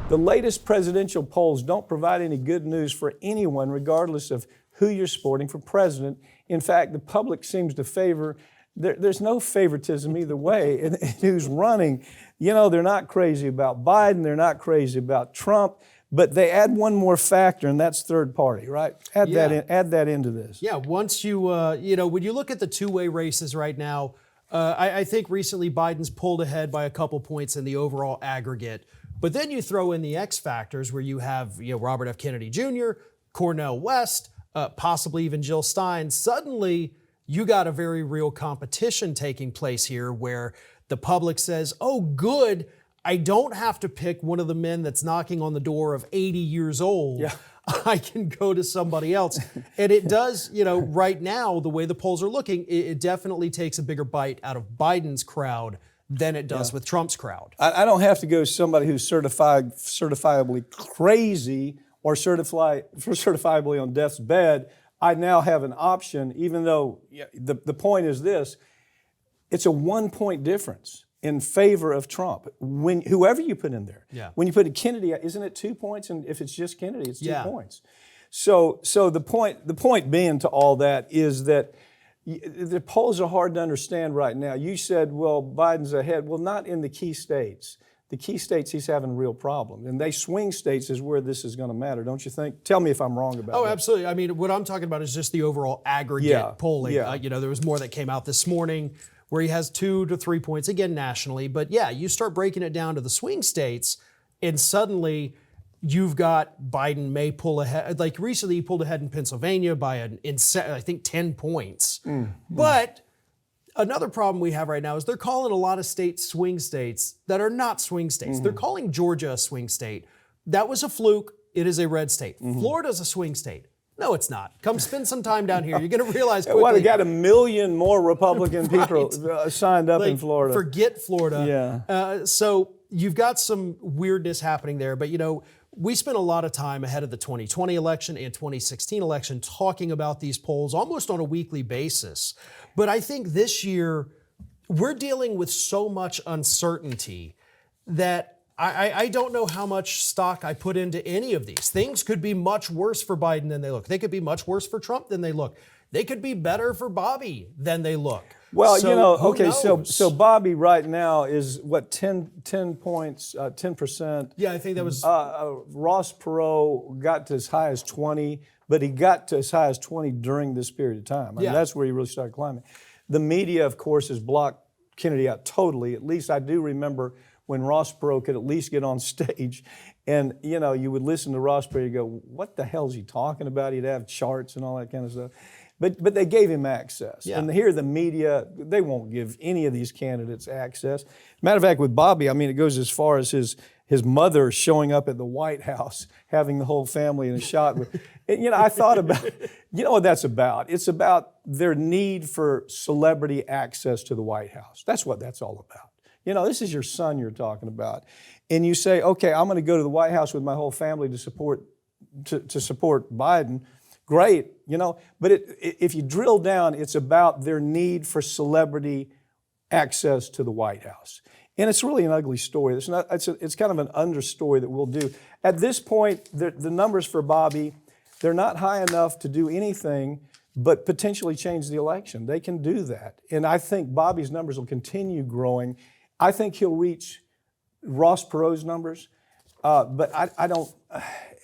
The latest presidential polls don't provide any good news for anyone, regardless of who you're supporting for president. In fact, the public seems to favor, there's no favoritism either way in who's running. You know, they're not crazy about Biden, they're not crazy about Trump, but they add one more factor, and that's third party, right? Add that into this. Yeah, once you, when you look at the two-way races right now, I think recently Biden's pulled ahead by a couple points in the overall aggregate. But then you throw in the X factors where you have Robert F. Kennedy Jr., Cornel West, possibly even Jill Stein. Suddenly, you got a very real competition taking place here where the public says, oh, good, I don't have to pick one of the men that's knocking on the door of 80 years old. Yeah. I can go to somebody else. And it does, right now, the way the polls are looking, it definitely takes a bigger bite out of Biden's crowd than it does with Trump's crowd. I don't have to go to somebody who's certifiably crazy or certifiably on death's bed. I now have an option, even though the point is this, it's a 1 point difference in favor of Trump. Whoever you put in there. Yeah. When you put Kennedy, isn't it 2 points? And if it's just Kennedy, it's 2 points. So the point being to all that is that the polls are hard to understand right now. You said, well, Biden's ahead. Well, not in the key states. The key states, he's having a real problem. And swing states is where this is going to matter, don't you think? Tell me if I'm wrong about that. Oh, absolutely. I mean, what I'm talking about is just the overall aggregate polling. Yeah. There was more that came out this morning where he has 2 to 3 points, again, nationally. But yeah, you start breaking it down to the swing states, and suddenly you've got Biden may pull ahead. Like recently, he pulled ahead in Pennsylvania by I think 10 points. But another problem we have right now is they're calling a lot of states swing states that are not swing states. They're calling Georgia a swing state. That was a fluke. It is a red state. Florida's a swing state. No, it's not. Come spend some time down here. You're going to realize quickly. Well, they got 1 million more Republican people signed up in Florida. Forget Florida. Yeah. So you've got some weirdness happening there. But, we spent a lot of time ahead of the 2020 election and 2016 election talking about these polls almost on a weekly basis. But I think this year we're dealing with so much uncertainty that I don't know how much stock I put into any of these. Things could be much worse for Biden than they look. They could be much worse for Trump than they look. They could be better for Bobby than they look. Well, who knows? so Bobby right now is what, 10 points, 10%. Yeah, I think that was... Ross Perot got to as high as 20, but he got to as high as 20 during this period of time. I mean, that's where he really started climbing. The media, of course, has blocked Kennedy out totally. At least I do remember when Ross Perot could at least get on stage and, you would listen to Ross Perot and go, what the hell is he talking about? He'd have charts and all that kind of stuff. But they gave him access. Yeah. And here the media, they won't give any of these candidates access. Matter of fact, with Bobby, I mean, it goes as far as his mother showing up at the White House, having the whole family in a shot with. And, I thought about, what that's about? It's about their need for celebrity access to the White House. That's what that's all about. This is your son you're talking about. And you say, okay, I'm going to go to the White House with my whole family to support Biden. Great, but if you drill down, it's about their need for celebrity access to the White House. And it's really an ugly story. It's kind of an understory that we'll do. At this point, the numbers for Bobby, they're not high enough to do anything but potentially change the election. They can do that. And I think Bobby's numbers will continue growing. I think he'll reach Ross Perot's numbers, but I don't...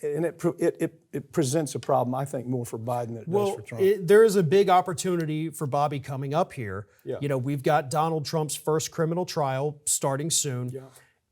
And it presents a problem, I think, more for Biden than it does for Trump. There is a big opportunity for Bobby coming up here. Yeah. We've got Donald Trump's first criminal trial starting soon. Yeah.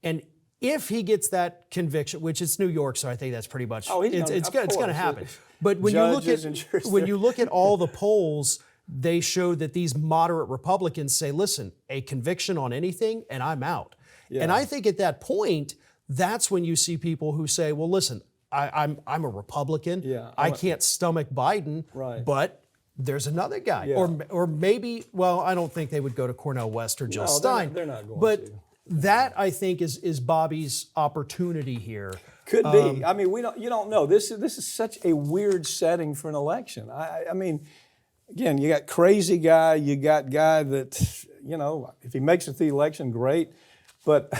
And if he gets that conviction, which it's New York, so I think that's pretty much, it's going to happen. But when you look at all the polls, they show that these moderate Republicans say, listen, a conviction on anything and I'm out. Yeah. And I think at that point, that's when you see people who say, well, listen, I'm a Republican. Yeah, I can't stomach Biden, right. But there's another guy. Yeah. Or maybe, well, I don't think they would go to Cornel West or Jill Stein. They're not going but to. That, I think, is Bobby's opportunity here. Could be. I mean, you don't know. This is such a weird setting for an election. I mean, again, you got crazy guy, you got guy that, if he makes it to the election, great. But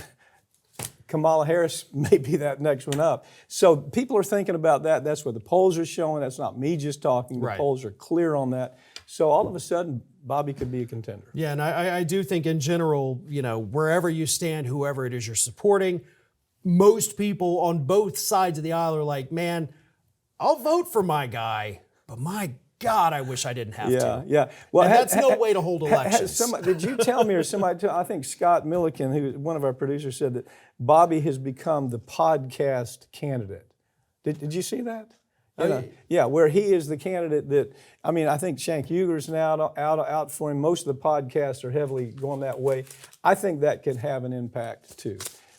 Kamala Harris may be that next one up. So people are thinking about that. That's what the polls are showing. That's not me just talking. The Right. polls are clear on that. So all of a sudden, Bobby could be a contender. Yeah, and I do think in general, wherever you stand, whoever it is you're supporting, most people on both sides of the aisle are like, man, I'll vote for my guy, but my God, I wish I didn't have to. Yeah. Well, And that's no way to hold elections. Did you tell me, or somebody? I think Scott Milliken, who one of our producers, said that Bobby has become the podcast candidate. Did you see that? Yeah, where he is the candidate that. I mean, I think Cenk Uger's now out for him. Most of the podcasts are heavily going that way. I think that could have an impact too.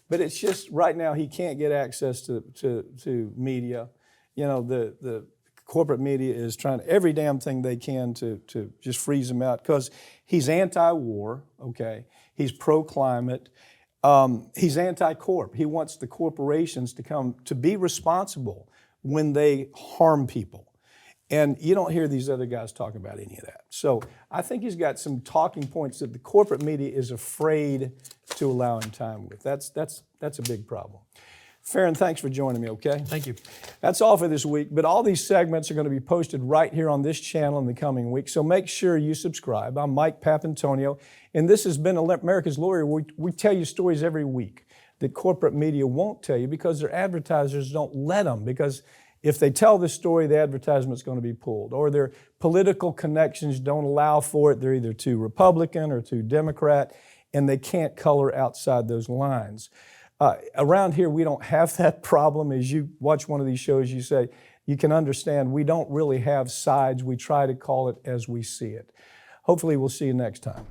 But it's just right now he can't get access to media. The corporate media is trying every damn thing they can to just freeze him out because he's anti-war, okay? He's pro-climate. He's anti-corp. He wants the corporations to be responsible when they harm people. And you don't hear these other guys talking about any of that. So I think he's got some talking points that the corporate media is afraid to allow him time with. That's a big problem. Farron, thanks for joining me, okay? Thank you. That's all for this week, but all these segments are going to be posted right here on this channel in the coming week, so make sure you subscribe. I'm Mike Papantonio, and this has been America's Lawyer. We tell you stories every week that corporate media won't tell you because their advertisers don't let them, because if they tell this story, the advertisement's going to be pulled, or their political connections don't allow for it. They're either too Republican or too Democrat, and they can't color outside those lines. Around here, we don't have that problem. As you watch one of these shows, you can understand we don't really have sides. We try to call it as we see it. Hopefully, we'll see you next time.